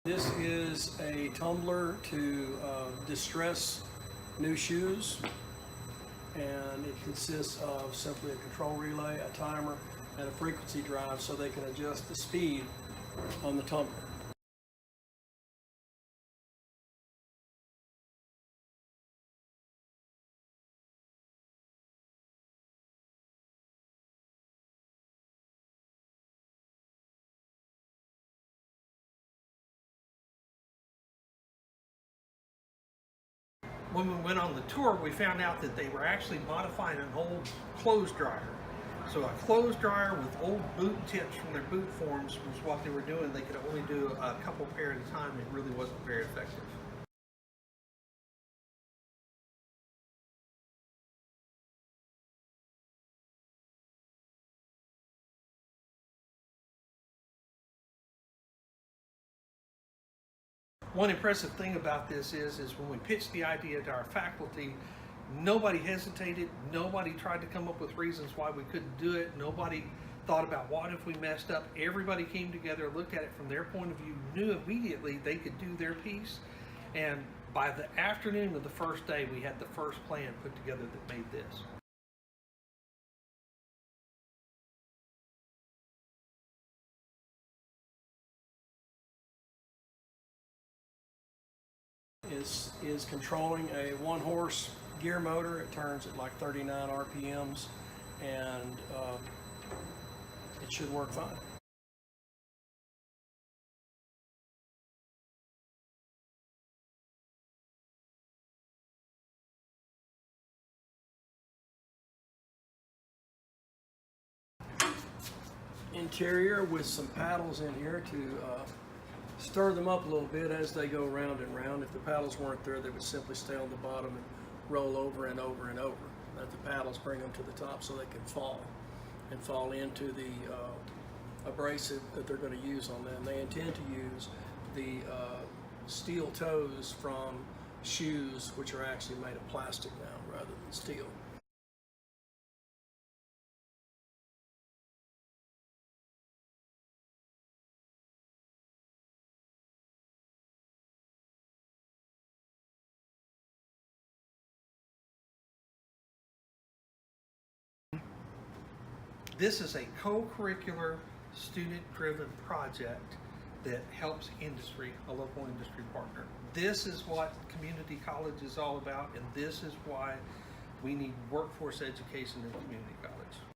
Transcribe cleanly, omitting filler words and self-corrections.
This is a tumbler to distress new shoes, and it consists of simply a control relay, a timer, and a frequency drive so they can adjust the speed on the tumbler. When we went on the tour, we found out that they were actually modifying an old clothes dryer. So a clothes dryer with old boot tips from their boot forms was what they were doing. They could only do a couple pair at a time. It really wasn't very effective. One impressive thing about this is when we pitched the idea to our faculty, nobody hesitated, nobody tried to come up with reasons why we couldn't do it, nobody thought about what if we messed up. Everybody came together, looked at it from their point of view, knew immediately they could do their piece, and by the afternoon of the first day, we had the first plan put together that made this. Is controlling a one-horse gear motor. It turns at like 39 RPMs, and it should work fine. Interior with some paddles in here to stir them up a little bit as they go round and round. If the paddles weren't there, they would simply stay on the bottom and roll over and over and over. Let the paddles bring them to the top so they can fall into the abrasive that they're going to use on them. They intend to use the steel toes from shoes, which are actually made of plastic now rather than steel. This is a co-curricular, student-driven project that helps industry, a local industry partner. This is what community college is all about, and this is why we need workforce education in community college.